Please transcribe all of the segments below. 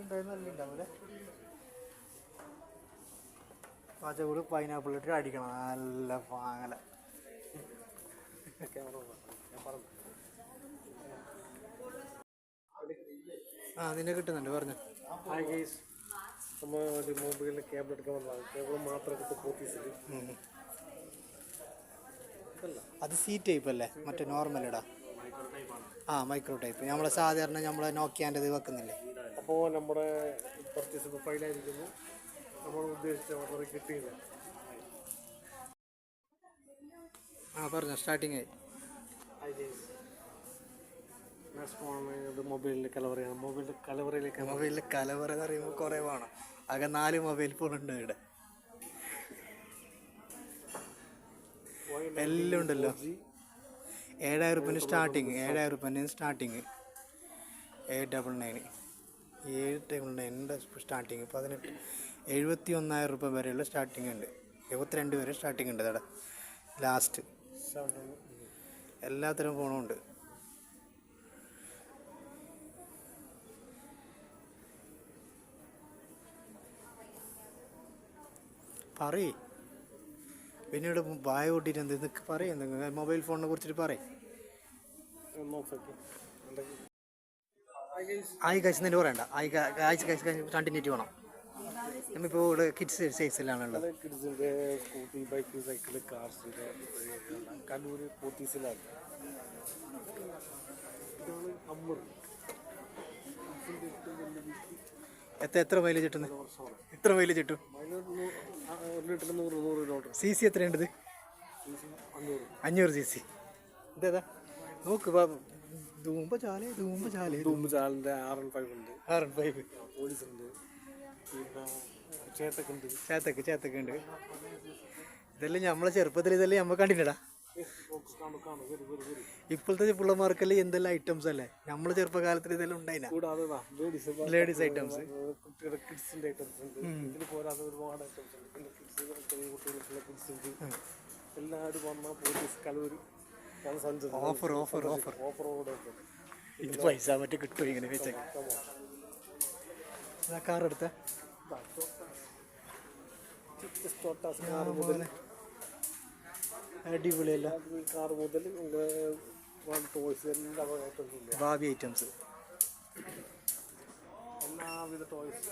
ഉണ്ടാവില്ലേ പച്ചക്കൂട് പൈനാപ്പിൾ ഇട്ട് അടിക്കണം നല്ല പാങ്ങല. ആ നിന്നെ കിട്ടുന്നുണ്ട് പറഞ്ഞു. നമ്മൾ ഒരു മൊബൈലിൽ കേബിൾ എടുക്കാൻ വന്നതാണ്. കേബിൾ മാത്രം എടുത്ത് പോത്തീസിൽ. അത് സി ടൈപ്പ് അല്ലേ, മറ്റേ നോർമൽ ഇടാ. ആ മൈക്രോ ടൈപ്പ് നമ്മളെ സാധാരണ നമ്മളെ നോക്കിയാൻ്റെ ഇത് വെക്കുന്നില്ലേ. അപ്പോൾ നമ്മുടെ പർച്ചേസ് ഇപ്പോൾ ഫൈനായിരിക്കുന്നു. നമ്മൾ ഉദ്ദേശിച്ച ഓർഡർ കിട്ടിയില്ല. ആ പറഞ്ഞോ, സ്റ്റാർട്ടിങ് ആയി. മൊബൈലിൻ്റെ കലവറയാണ്. മൊബൈലിൽ കലവറ എന്ന് പറയുമ്പോൾ കുറേ വേണം. ആകെ 4 മൊബൈൽ ഫോണുണ്ട് ഇവിടെ. എല്ലാം ഉണ്ടല്ലോ. 7,000 റുപ്യന് സ്റ്റാർട്ടിങ്. 7,000 റുപ്യന് സ്റ്റാർട്ടിങ്. 799 സ്റ്റാർട്ടിങ്. 71,000 റുപ്യ വരെയുള്ള സ്റ്റാർട്ടിങ് ഉണ്ട്. 72 വരെ സ്റ്റാർട്ടിങ് ഉണ്ട് അവിടെ ലാസ്റ്റ്. എല്ലാത്തരം ഫോണും ഉണ്ട്. പറയേ പിന്നീട് വായ കൂട്ടിയിട്ട് എന്തൊക്കെ പറയും. എന്തെങ്കിലും മൊബൈൽ ഫോണിനെ കുറിച്ചിട്ട് പറയും. ആയി കഴിച്ച് തന്നെ പറയണ്ട. ആഴ്ച കഴിച്ച് കണ്ടിന്യൂറ്റി വേണം. നമ്മളിപ്പോൾ ഇവിടെ കിഡ്സ് സൈസിലാണുള്ളത്. കിഡ്സിൻ്റെ സ്കൂട്ടി, ബൈക്ക്, സൈക്കിൾ, കാർസിൻ്റെ കണ്ണൂർ പോത്തീസിലാണ്. ഇതാണ് അമ്മർ. എത്ര മൈലേജ് കിട്ടുന്നത്? എത്ര മൈലേജ് കിട്ടും? 1 ലിറ്ററിന് 100 കിലോമീറ്റർ. സി സി എത്രയുണ്ടത്? 500 CC. ഇതേതാ നോക്ക്. ധൂമ്പചാലിൻ്റെ R15 ഉണ്ട്. R15 പോലീസുണ്ട്. പിന്നെ ചേത്തക്ക് ഉണ്ട്. ഇതെല്ലാം നമ്മളെ ചെറുപ്പത്തിൽ ഇതെല്ലാം നമ്മൾ കണ്ടിട്ടാ. ഇപ്പോഴത്തെ പിള്ളമാർക്കെല്ലാം എന്തെല്ലാം ഐറ്റംസ് അല്ലേ. നമ്മളെ ചെറുപ്പകാലത്തിൽ ഇതെല്ലാം ഉണ്ടായിന. ലേഡീസ് ഐറ്റംസ്, കിഡ്സിൻ്റെ ഐറ്റംസ് ഉണ്ട്. ഇതിന് പോരാതെ ഒരുപാട് ഐറ്റംസ് ഉണ്ട്. പിന്നെ ചെറിയ കുട്ടികൾക്കുള്ള കിഡ്സ് ഉണ്ട്. എല്ലാവരും വന്നാൽ പോലീസ് കലൂര് ഓഫറോടെ ഇത് പൈസ മറ്റേ കിട്ടും ഇങ്ങനെ വെച്ചേക്ക്. കാർ എടുത്ത അടിപൊളിയല്ല. കാർ മുതൽ ടോയ്സ് എല്ലാ ഭാവി ഐറ്റംസ്, എല്ലാവിധ ടോയ്സ്,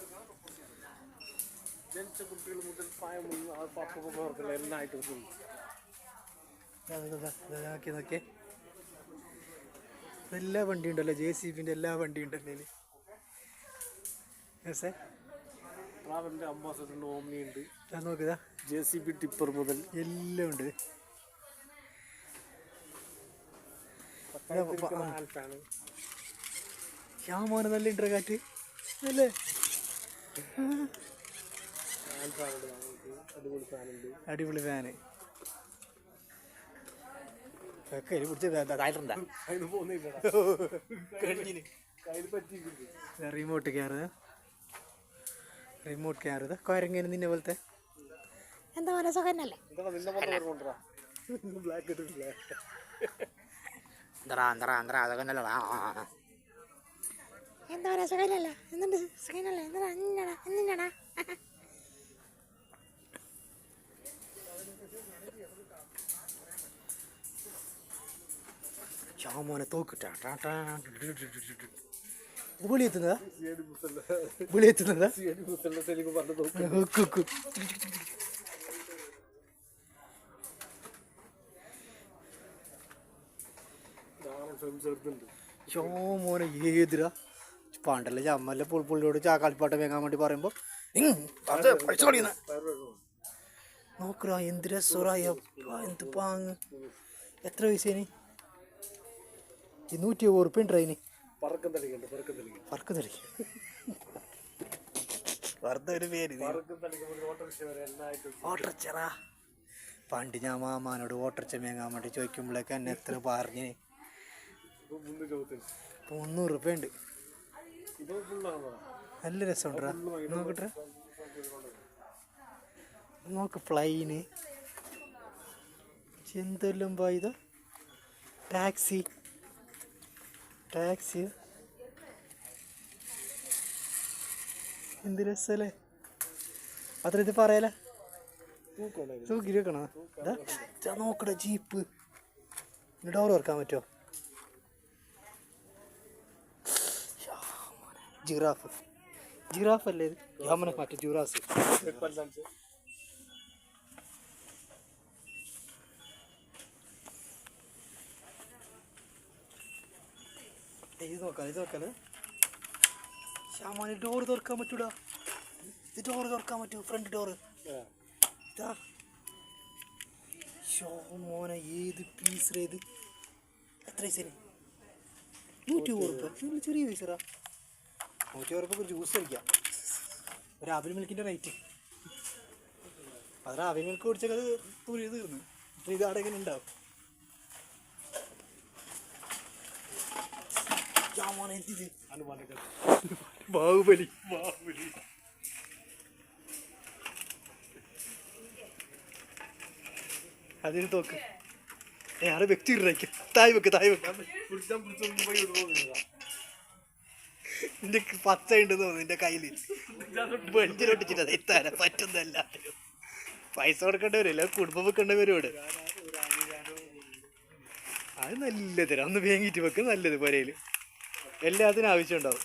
ജനിച്ച കുട്ടികൾ മുതൽ പ്രായമുള്ള പപ്പമാർക്കുള്ള എല്ലാ ഐറ്റംസും ഉണ്ട്. നോക്കിയേ എല്ലാ വണ്ടി ഉണ്ടല്ലോ. JCBൻ്റെ എല്ലാ വണ്ടി ഉണ്ടല്ലോ. ട്രാവലിൻ്റെ അംബാസഡറിൻ്റെ ഓമ്നി ഉണ്ട്. നോക്കുക, JCB ടിപ്പർ മുതൽ എല്ലാം ഉണ്ട്. മോനെ നല്ല ഇൻട്ര കാറ്റ് അല്ലേ. അടിപൊളി ഫാന്. റിമോട്ട് ക്യാറ് കൊരങ്ങനെ നിന്നെ പോലത്തെ. എന്താ പറയുക, സുഖന്നല്ലേ? എന്താ പറയാ, സുഖനല്ല? എന്തുണ്ട് സുഖനല്ലേ? എന്തിനാടാ മോനെ തോക്കിട്ടാ വിളിയെത്തുന്നതാ. മോനെ ഏതിരാ പണ്ടല്ലേ ചമ്മല്ല പുള്ളിയോട് കളിപ്പാട്ടം വേങ്ങാൻ വേണ്ടി പറയുമ്പോ നോക്കറാ എന്ത് രസറായ എന്ത് പാങ്ങ്. എത്ര പൈസേനി? 120 റുപ്യ ട്രെയിന്. ഓട്ടർച്ചറാ. പണ്ട് ഞാൻ മാമാനോട് ഓട്ടർച്ച മേങ്ങാൻ വേണ്ടി ചോദിക്കുമ്പോഴേക്ക് എന്നെ എത്ര പറഞ്ഞ് 300 റുപ്യ ഉണ്ട്. നല്ല രസമുണ്ടാ. നോക്കട്ടെ, നോക്ക് പ്ലെയിന് എന്തെല്ലാം ഇതാ. ടാക്സി എന്ത് രസല്ലേ അത്ര ഇത് പറയല തൂക്കമുണ്ടായിരുന്നു. തൂക്കി വെക്കണോ നോക്കട ജീപ്പ് ഡോർ തുറക്കാൻ പറ്റുമോ ജിറാഫ് ജിറാഫ് അല്ലേ ഇത് യാമന മറ്റേ ജിറാസ് ഇത് നോക്കാല് ശ്യാമാന് ഡോറ് തുറക്കാൻ പറ്റൂടാ ഇത് ഡോറ് തുറക്കാൻ പറ്റൂ ഫ്രണ്ട് ഡോറ് ഇതാ മോനെ ഏത് പീസ് ഇത് എത്ര പൈസന് 120 ചെറിയ പൈസറാ 120 ജ്യൂസ് കഴിക്കാം ഒരു ആവിൽ മിൽക്കിൻ്റെ റേറ്റ് അത് ആവിൽ മിൽക്ക് കുടിച്ചത് തുരി തീർന്നു അപ്പം ഇത് അവിടെ എങ്ങനെ ഉണ്ടാവും എന്തിത് ബാഹുബലി അതിന് തോക്ക് ആടെ വ്യക്തി ഇറക്കാം തായ് വെക്ക് നിന്റെ പച്ച ഉണ്ടെന്ന് തോന്നുന്നു നിന്റെ കയ്യിൽ ബെഞ്ചിലൊട്ടിച്ചിട്ട് എത്താൻ പറ്റുന്നല്ല പൈസ കൊടുക്കേണ്ടി വരില്ല കുടുംബം വെക്കേണ്ടി വരും ഇവിടെ അത് നല്ല തരാം ഒന്ന് വേങ്ങിയിട്ട് വെക്ക് നല്ലത് പുരയിൽ എല്ലാത്തിനും ആവശ്യമുണ്ടാവും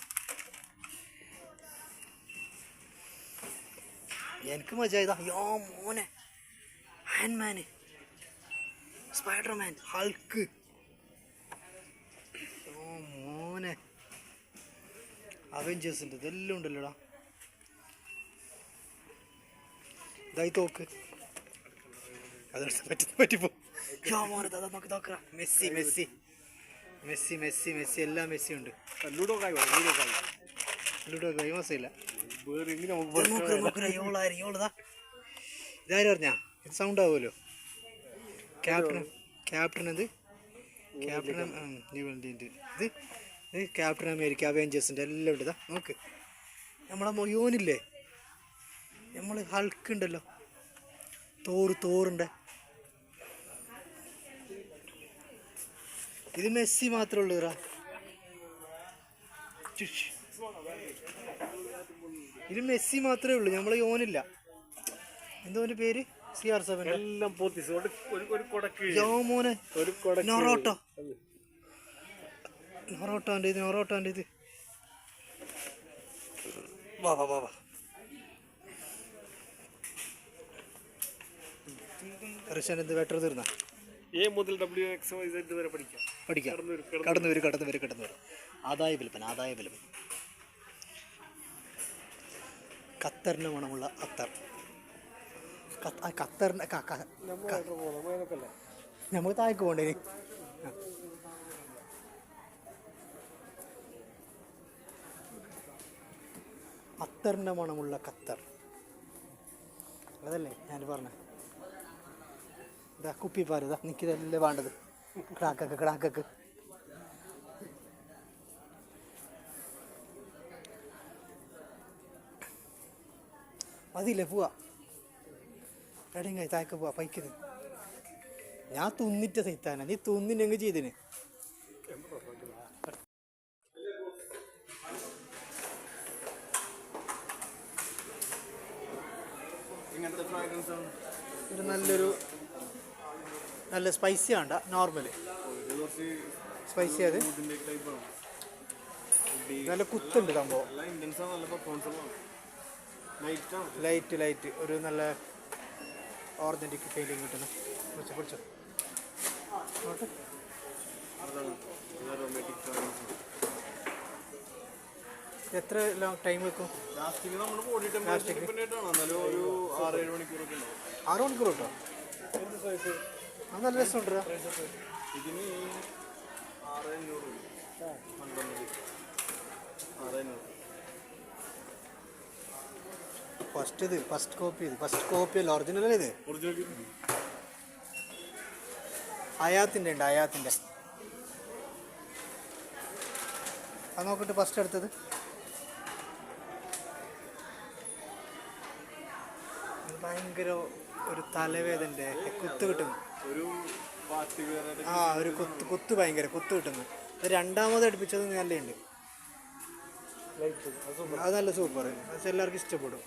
എനിക്ക് മജാ ഇതാ യോ മോനെ ആൻമാന് സ്പൈഡർമാൻ ഹൾക്ക് ഓ മോനെ അവെഞ്ചേഴ്സിൻ്റെ ഇതെല്ലാം ഉണ്ടല്ലോടാ ഇതായി തോക്ക് അതെടുത്ത് പറ്റിപ്പോ മോനെ നോക്ക് നോക്കറാ Messi Messi Messi Messi Messi എല്ലാ മെസ്സി ഉണ്ട് ലൂഡോ കായ് ലൂഡോ കായ് മാസമില്ല വേറെ ഇതാരും പറഞ്ഞാ ഇത് സൗണ്ട് ആവുമല്ലോ ക്യാപ്റ്റൻ ഇത് ക്യാപ്റ്റൻ ഇത് ഇത് ക്യാപ്റ്റൻ അമേരിക്ക അവെഞ്ചേഴ്സിൻ്റെ എല്ലാം ഉണ്ട് ഇതാ നോക്ക് നമ്മളെ മൊയോനില്ലേ നമ്മൾ ഹൾക്ക് ഉണ്ടല്ലോ തോറുണ്ട് ഇത് മെസ്സി മാത്രമേ ഉള്ളൂ ഇറാ ഇത് മെസ്സി മാത്രമേ ഉള്ളൂ നമ്മളെ യോനില്ല എന്തോ പേര് CR7 എല്ലാം പോത്തിസ് ഒരു കൊടക്ക് മോനെ ഒരു കൊടക്ക് നൊറോട്ടോൻ്റെ ഇത് വാ റഷ്യൻ എന്ത് വെട്ടർ തീർന്ന A മുതൽ WXYZ വരെ പഠിക്കാം കടന്നു വരും ആദായ വിൽപ്പന ഖത്തറിന് മണമുള്ള അത്തർ ഖത്തറിന് നമുക്ക് താഴേക്ക് പോകണ്ടേ അത്തറിൻ്റെ മണമുള്ള ഖത്തർ അതല്ലേ ഞാൻ പറഞ്ഞ ഇതാ കുപ്പിപ്പാൽ ഇതാ നിൽക്കിതല്ലേ വേണ്ടത് കിടാക്കക്ക് മതിയില്ലേ പോവാ എവിടെയും താഴേക്ക് പോവാ പൈക്കത് ഞാൻ തുന്നിട്ട് സൈത്താന നീ തുന്നിനെങ്കിൽ ചെയ്തിന് ഒരു നല്ല സ്പൈസി വേണ്ട നോർമല് സ്പൈസി അത് നല്ല കുത്തുണ്ട് സംഭവം ലൈറ്റ് ഒരു നല്ല ഓർഗൻറ്റിക് ഫീലിംഗ് കിട്ടുന്ന പിടിച്ചോ എത്ര ടൈം വെക്കും 6 മണിക്കൂർ കേട്ടോ അത് നല്ല രസമുണ്ട് ഫസ്റ്റ് കോപ്പി അല്ല ഒറിജിനൽ അല്ലേ ഇത് അയാത്തിൻ്റെ അത് നോക്കിട്ട് ഫസ്റ്റ് എടുത്തത് ഭയങ്കര ഒരു തലവേദൻ്റെ കുത്ത് കിട്ടുന്നു ഒരു കുത്ത് ഭയങ്കര കുത്ത് കിട്ടുന്നു രണ്ടാമത് അടുപ്പിച്ചത് നല്ലുണ്ട് ലൈറ്റ് അത് സൂപ്പർ. അത് നല്ല സൂപ്പർ, അത് എല്ലാവർക്കും ഇഷ്ടപ്പെടും.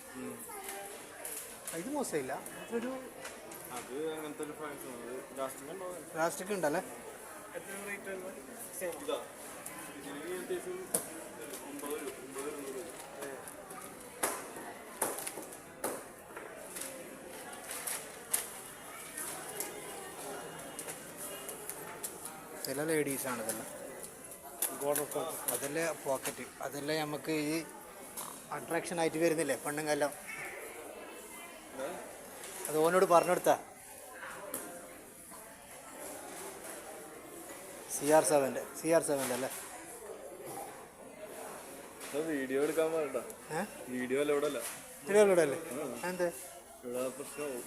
ഇത് മോശമില്ല, ഒരു അത് അങ്ങനത്തെ ഒരു ഫ്രാൻസ് പ്ലാസ്റ്റിക് ഉണ്ടല്ലേ. എത്ര റേറ്റ് വരുന്നത്? സെയിം. ഇതാ ഇതിന് ഏകദേശം 9 രൂപ. ചില ലേഡീസാണ് ഇതെല്ലാം. ഗോൾഡ് അതല്ലേ പോക്കറ്റ്, അതല്ലേ നമുക്ക് ഈ അട്രാക്ഷൻ ആയിട്ട് വരുന്നില്ലേ പെണ്ണുങ്ങെല്ലാം. അത് ഓനോട് പറഞ്ഞെടുത്താ CR7 അല്ലേ. വീഡിയോ എടുക്കാൻ പാടണ്ട, വീഡിയോ അല്ല ഇവിടെ അല്ല ഇതിലൂടെ അല്ലേ. എന്താ ഇവിടെ പ്രശ്നമാവും.